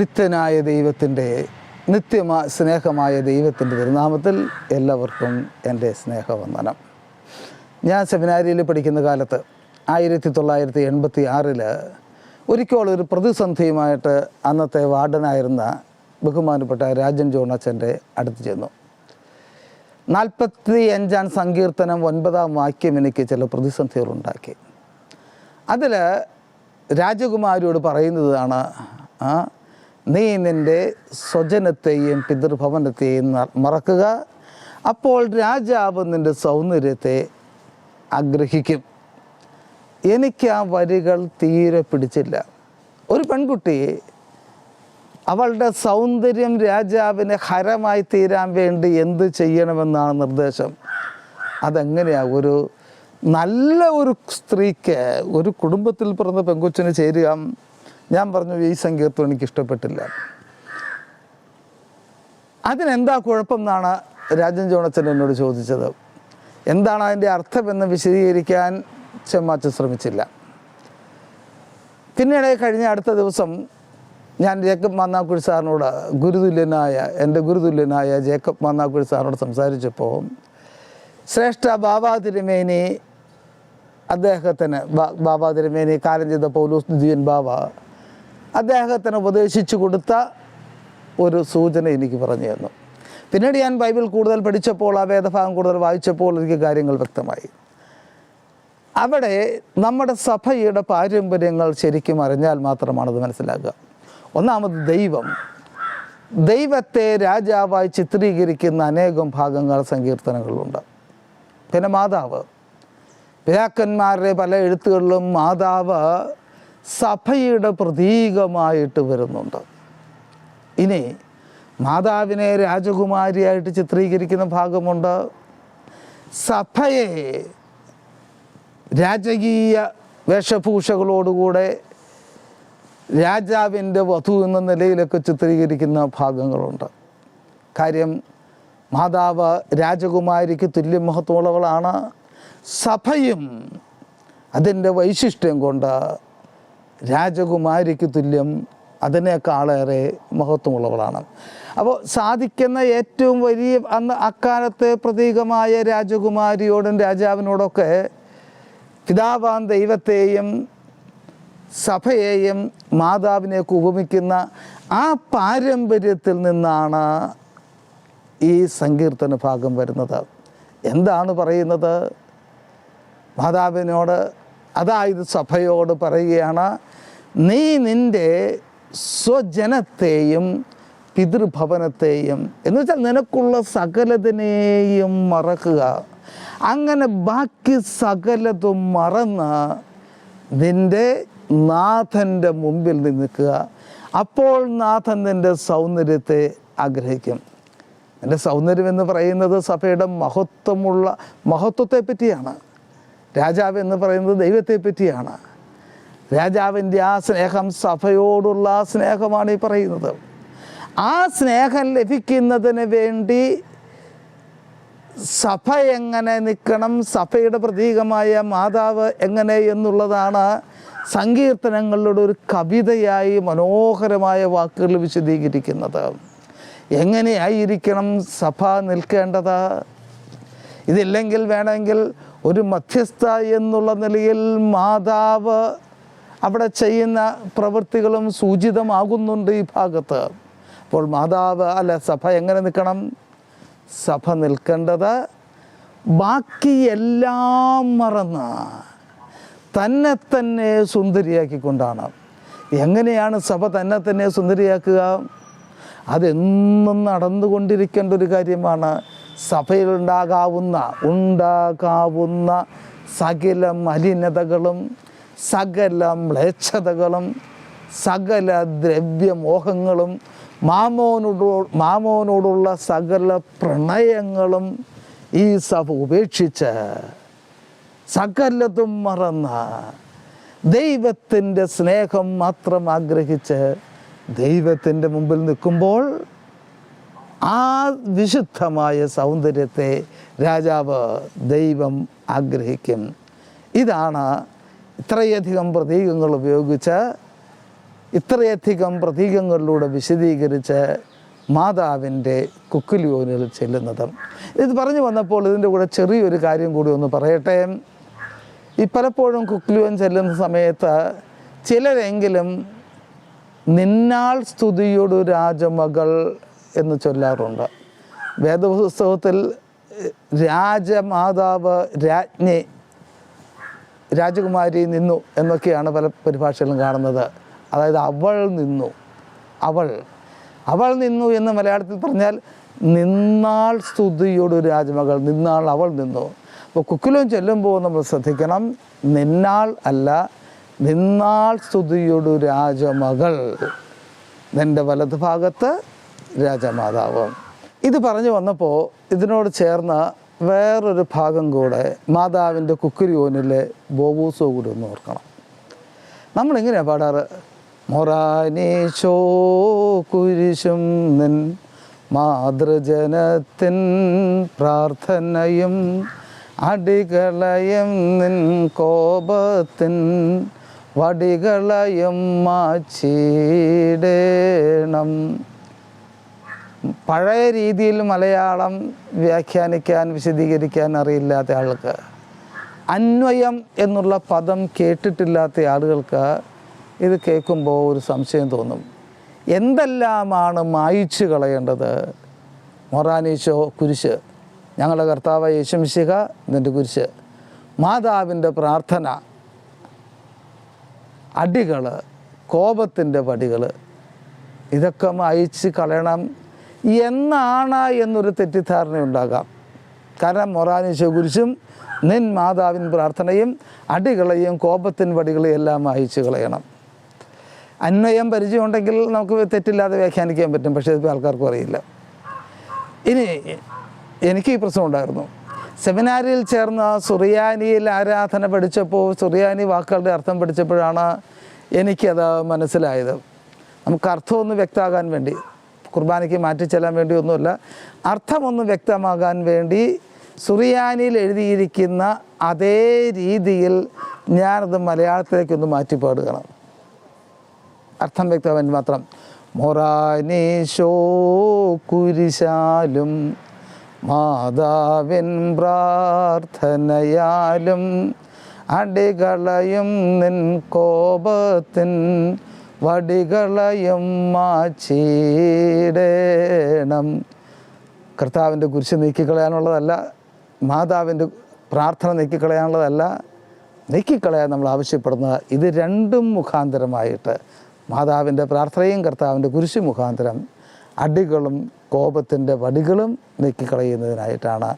നിത്യനായ ദൈവത്തിൻ്റെ സ്നേഹമായ ദൈവത്തിൻ്റെ തിരുനാമത്തിൽ എല്ലാവർക്കും എൻ്റെ സ്നേഹവന്ദനം. ഞാൻ സെമിനാരിയിൽ പഠിക്കുന്ന കാലത്ത് 1986 ഒരിക്കൽ ഒരു പ്രതിസന്ധിയുമായിട്ട് അന്നത്തെ വാർഡനായിരുന്ന ബഹുമാനപ്പെട്ട രാജൻ ജോൺ അച്ഛൻ്റെ അടുത്ത് ചെന്നു. 45-ാം സങ്കീർത്തനം 9-ാം വാക്യം എനിക്ക് ചില പ്രതിസന്ധികളുണ്ടാക്കി. അതിൽ രാജകുമാരിയോട് പറയുന്നതാണ്, നീ നിൻ്റെ സ്വജനത്തെയും പിതൃഭവനത്തെയും മറക്കുക, അപ്പോൾ രാജാവ് നിൻ്റെ സൗന്ദര്യത്തെ ആഗ്രഹിക്കും. എനിക്ക് ആ വരികൾ തീരെ പിടിച്ചില്ല. ഒരു പെൺകുട്ടി അവളുടെ സൗന്ദര്യം രാജാവിന് ഹരമായി തീരാൻ വേണ്ടി എന്ത് ചെയ്യണമെന്നാണ് നിർദ്ദേശം. അതെങ്ങനെയാണ് ഒരു നല്ല ഒരു സ്ത്രീക്ക് ഒരു കുടുംബത്തിൽ പിറന്ന പെൺകൊച്ചിന് ചേരുക? ഞാൻ പറഞ്ഞു, ഈ സങ്കീർത്തനം എനിക്ക് ഇഷ്ടപ്പെട്ടില്ല. അതിനെന്താ കുഴപ്പം എന്നാണ് രാജൻ ജോണച്ചൻ എന്നോട് ചോദിച്ചത്. എന്താണ് അതിൻ്റെ അർത്ഥമെന്ന് വിശദീകരിക്കാൻ ചെമ്മാച്ചൻ ശ്രമിച്ചില്ല. പിന്നീട് കഴിഞ്ഞ അടുത്ത ദിവസം ഞാൻ ജേക്കബ് മാന്നാക്കുഴി സാറിനോട് എൻ്റെ ഗുരുതുല്യനായ ജേക്കബ് മാന്നാക്കുഴി സാറിനോട് സംസാരിച്ചപ്പോൾ ശ്രേഷ്ഠ ബാബാ തിരുമേനി അദ്ദേഹത്തിന് ബാബാ തിരുമേനി കാലം ചെയ്ത പൗലോസ് ദിദിയൻ ബാബ അദ്ദേഹത്തിന് ഉപദേശിച്ചു കൊടുത്ത ഒരു സൂചന എനിക്ക് പറഞ്ഞു തന്നു. പിന്നീട് ഞാൻ ബൈബിൾ കൂടുതൽ പഠിച്ചപ്പോൾ, ആ വേദഭാഗം കൂടുതൽ വായിച്ചപ്പോൾ എനിക്ക് കാര്യങ്ങൾ വ്യക്തമായി. അവിടെ നമ്മുടെ സഭയുടെ പാരമ്പര്യങ്ങൾ ശരിക്കും അറിഞ്ഞാൽ മാത്രമാണത് മനസ്സിലാക്കുക. ഒന്നാമത് ദൈവത്തെ രാജാവായി ചിത്രീകരിക്കുന്ന അനേകം ഭാഗങ്ങൾ സങ്കീർത്തനങ്ങളുണ്ട്. പിന്നെ മാതാവ്, പിതാക്കന്മാരുടെ പല എഴുത്തുകളിലും മാതാവ് സഭയുടെ പ്രതീകമായിട്ട് വരുന്നുണ്ട്. ഇനി മാതാവിനെ രാജകുമാരിയായിട്ട് ചിത്രീകരിക്കുന്ന ഭാഗമുണ്ട്. സഭയെ രാജകീയ വേഷഭൂഷകളോടുകൂടെ രാജാവിൻ്റെ വധു എന്ന നിലയിലൊക്കെ ചിത്രീകരിക്കുന്ന ഭാഗങ്ങളുണ്ട്. കാര്യം, മാതാവ് രാജകുമാരിക്ക് തുല്യ മഹത്വമുള്ളവളാണ്. സഭയും അതിൻ്റെ വൈശിഷ്ട്യം കൊണ്ട് രാജകുമാരിക്ക് തുല്യം, അതിനേക്കാളേറെ മഹത്വമുള്ളവളാണ്. അപ്പോൾ സാധിക്കുന്ന ഏറ്റവും വലിയ അക്കാലത്തെ പ്രതീകമായ രാജകുമാരിയോടും രാജാവിനോടൊക്കെ പിതാവാൻ ദൈവത്തെയും സഭയെയും മാതാവിനെയൊക്കെ ഉപമിക്കുന്ന ആ പാരമ്പര്യത്തിൽ നിന്നാണ് ഈ സങ്കീർത്തന ഭാഗം വരുന്നത്. എന്താണ് പറയുന്നത്? മാതാവിനോട്, അതായത് സഭയോട് പറയുകയാണ്, നീ നിൻ്റെ സ്വജനത്തെയും പിതൃഭവനത്തെയും എന്ന് വെച്ചാൽ നിനക്കുള്ള സകലതിനെയും മറക്കുക. അങ്ങനെ ബാക്കി സകലതും മറന്ന് നിൻ്റെ നാഥൻ്റെ മുമ്പിൽ നിൽക്കുക. അപ്പോൾ നാഥൻ നിൻ്റെ സൗന്ദര്യത്തെ ആഗ്രഹിക്കും. എൻ്റെ സൗന്ദര്യം എന്ന് പറയുന്നത് സഭയുടെ മഹത്വത്തെ പറ്റിയാണ്. രാജാവ് എന്ന് പറയുന്നത് ദൈവത്തെ പറ്റിയാണ്. രാജാവിൻ്റെ ആ സ്നേഹം സഭയോടുള്ള സ്നേഹമാണ് ഈ പറയുന്നത്. ആ സ്നേഹം ലഭിക്കുന്നതിന് വേണ്ടി സഭ എങ്ങനെ നിൽക്കണം, സഭയുടെ പ്രതീകമായ മാതാവ് എങ്ങനെ എന്നുള്ളതാണ് സങ്കീർത്തനങ്ങളുടെ ഒരു കവിതയായി മനോഹരമായ വാക്കുകൾ വിശദീകരിക്കുന്നത്. എങ്ങനെയായിരിക്കണം സഭ നിൽക്കേണ്ടത്? ഇതില്ലെങ്കിൽ വേണമെങ്കിൽ ഒരു മധ്യസ്ഥ എന്നുള്ള നിലയിൽ മാതാവ് അവിടെ ചെയ്യുന്ന പ്രവൃത്തികളും സൂചിതമാകുന്നുണ്ട് ഈ ഭാഗത്ത്. അപ്പോൾ സഭ എങ്ങനെ നിൽക്കണം? സഭ നിൽക്കേണ്ടത് ബാക്കി എല്ലാം മറന്ന് തന്നെ സുന്ദരിയാക്കിക്കൊണ്ടാണ്. എങ്ങനെയാണ് സഭ തന്നെ സുന്ദരിയാക്കുക? അതെന്നും നടന്നുകൊണ്ടിരിക്കേണ്ട ഒരു കാര്യമാണ്. സഭയിലുണ്ടാകാവുന്ന സകല മലിനതകളും സകല മ്ലേച്ഛതകളും സകല ദ്രവ്യമോഹങ്ങളും മാമോനോടുള്ള സകല പ്രണയങ്ങളും ഈ സഭ ഉപേക്ഷിച്ച് സകലതും മറന്ന് ദൈവത്തിൻ്റെ സ്നേഹം മാത്രം ആഗ്രഹിച്ച് ദൈവത്തിൻ്റെ മുമ്പിൽ നിൽക്കുമ്പോൾ ആ വിശുദ്ധമായ സൗന്ദര്യത്തെ ദൈവം ആഗ്രഹിക്കും. ഇതാണ് ഇത്രയധികം പ്രതീകങ്ങൾ ഉപയോഗിച്ച് ഇത്രയധികം പ്രതീകങ്ങളിലൂടെ വിശദീകരിച്ച് മാതാവിൻ്റെ കുക്കിലിയോനിൽ ചെല്ലുന്നത്. ഇത് പറഞ്ഞു വന്നപ്പോൾ ഇതിൻ്റെ കൂടെ ചെറിയൊരു കാര്യം കൂടി ഒന്ന് പറയട്ടെ. ഈ പലപ്പോഴും കുക്കിലിയോൻ ചെല്ലുന്ന സമയത്ത് ചിലരെങ്കിലും നിന്നാൾ സ്തുതിയൊടു രാജമകൾ എന്ന് ചൊല്ലാറുണ്ട്. വേദപുസ്തകത്തിൽ രാജമാതാവ് രാജ്ഞി രാജകുമാരി നിന്നു എന്നൊക്കെയാണ് പല പരിഭാഷയിലും കാണുന്നത്. അതായത് അവൾ നിന്നു, അവൾ നിന്നു എന്ന് മലയാളത്തിൽ പറഞ്ഞാൽ നിന്നാൾ സ്തുതിയോടു രാജമകൾ, നിന്നാൾ അവൾ നിന്നു. അപ്പോൾ കുക്കിലോൻ ചെല്ലുമ്പോൾ നമ്മൾ ശ്രദ്ധിക്കണം, നിന്നാൾ അല്ല, നിന്നാൾ സ്തുതിയോടു രാജമകൾ, നിൻ്റെ വലത് ഭാഗത്ത് രാജമാതാവ്. ഇത് പറഞ്ഞു വന്നപ്പോൾ ഇതിനോട് ചേർന്ന് വേറൊരു ഭാഗം കൂടെ മാതാവിൻ്റെ കുക്കിലിയോനിലെ ബോവൂസോ കൂടി ഒന്ന് ഓർക്കണം. നമ്മളിങ്ങനെയാണ് പാടാറ്, മൊറാനീശോ കുരിശും നിൻ മാതൃജനത്തിൻ പ്രാർത്ഥനയും അടികളയും നിൻ കോപത്തിൻ വടികളയും മാച്ചിടേണം. പഴയ രീതിയിൽ മലയാളം വ്യാഖ്യാനിക്കാൻ വിശദീകരിക്കാൻ അറിയില്ലാത്ത ആൾക്ക്, അന്വയം എന്നുള്ള പദം കേട്ടിട്ടില്ലാത്ത ആളുകൾക്ക് ഇത് കേൾക്കുമ്പോൾ ഒരു സംശയം തോന്നും. എന്തെല്ലാമാണ് മായിച്ചു കളയേണ്ടത്? മൊറാനീശോ കുരിശ്, ഞങ്ങളുടെ കർത്താവ് യേശു മിശിഹ നിൻ്റെ കുരിശ്, മാതാവിൻ്റെ പ്രാർത്ഥന, അടികൾ, കോപത്തിൻ്റെ വടികൾ, ഇതൊക്കെ മായിച്ച് കളയണം എന്നാണ് എന്നൊരു തെറ്റിദ്ധാരണ ഉണ്ടാകാം. കാരണം മൊറാനീശോ കുരിശും നിൻ മാതാവിൻ പ്രാർത്ഥനയും അടികളെയും കോപത്തിൻ വടികളെയും എല്ലാം മായിച്ച് കളയണം. അന്വയം പരിചയമുണ്ടെങ്കിൽ നമുക്ക് തെറ്റില്ലാതെ വ്യാഖ്യാനിക്കാൻ പറ്റും. പക്ഷേ ഇത് ആൾക്കാർക്കും അറിയില്ല. ഇനി എനിക്ക് ഈ പ്രശ്നം ഉണ്ടായിരുന്നു. സെമിനാരിയിൽ ചേർന്ന് സുറിയാനിയിൽ ആരാധന പഠിച്ചപ്പോൾ, സുറിയാനി വാക്കുകളുടെ അർത്ഥം പഠിച്ചപ്പോഴാണ് എനിക്കത് മനസ്സിലായത്. നമുക്ക് അർത്ഥമൊന്ന് വ്യക്തമാകാൻ വേണ്ടി, കുർബാനയ്ക്ക് മാറ്റിച്ചെല്ലാൻ വേണ്ടി ഒന്നുമില്ല, അർത്ഥമൊന്ന് വ്യക്തമാകാൻ വേണ്ടി സുറിയാനിയിൽ എഴുതിയിരിക്കുന്ന അതേ രീതിയിൽ ഞാനത് മലയാളത്തിലേക്കൊന്ന് മാറ്റിപ്പാടുകയാണ്. അർത്ഥം വ്യക്തമാൻ മാത്രം. മൊറാനീശോ കുരിശാലും മാതാവിൻ പ്രാർത്ഥനയാലും അടികളയും നിൻ കോപത്തിൻ വടികളയും മാച്ചിടേണം. കർത്താവിൻ്റെ കുരിശ് നീക്കിക്കളയാനുള്ളതല്ല, മാതാവിൻ്റെ പ്രാർത്ഥന നീക്കിക്കളയാനുള്ളതല്ല, നീക്കിക്കളയാൻ നമ്മൾ ആവശ്യപ്പെടുന്നത് ഇത് രണ്ടും മുഖാന്തരമായിട്ട്, മാതാവിൻ്റെ പ്രാർത്ഥനയും കർത്താവിൻ്റെ കുരിശ് മുഖാന്തരം അടികളും കോപത്തിൻ്റെ വടികളും നീക്കിക്കളയുന്നതിനായിട്ടാണ്.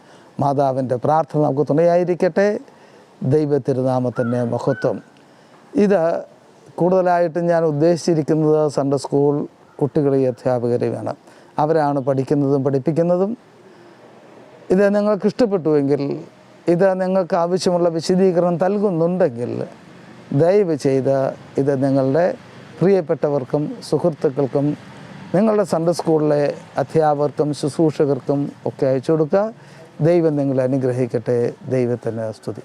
മാതാവിൻ്റെ പ്രാർത്ഥന നമുക്ക് തുണയായിരിക്കട്ടെ. ദൈവത്തിരുനാമത്തിൻ്റെ മഹത്വം. ഇത് കൂടുതലായിട്ടും ഞാൻ ഉദ്ദേശിച്ചിരിക്കുന്നത് സൺഡേ സ്കൂൾ കുട്ടികളെയും അധ്യാപകരെയുമാണ്. അവരാണ് പഠിക്കുന്നതും പഠിപ്പിക്കുന്നതും. ഇത് നിങ്ങൾക്ക് ഇഷ്ടപ്പെട്ടുവെങ്കിൽ, ഇത് നിങ്ങൾക്ക് ആവശ്യമുള്ള വിശദീകരണം നൽകുന്നുണ്ടെങ്കിൽ ദയവ് ചെയ്ത് ഇത് നിങ്ങളുടെ പ്രിയപ്പെട്ടവർക്കും സുഹൃത്തുക്കൾക്കും നിങ്ങളുടെ സൺഡേ സ്കൂളിലെ അധ്യാപകർക്കും ശുശ്രൂഷകർക്കും ഒക്കെ അയച്ചു കൊടുക്കുക. ദൈവം നിങ്ങളെ അനുഗ്രഹിക്കട്ടെ. ദൈവത്തിന് സ്തുതി.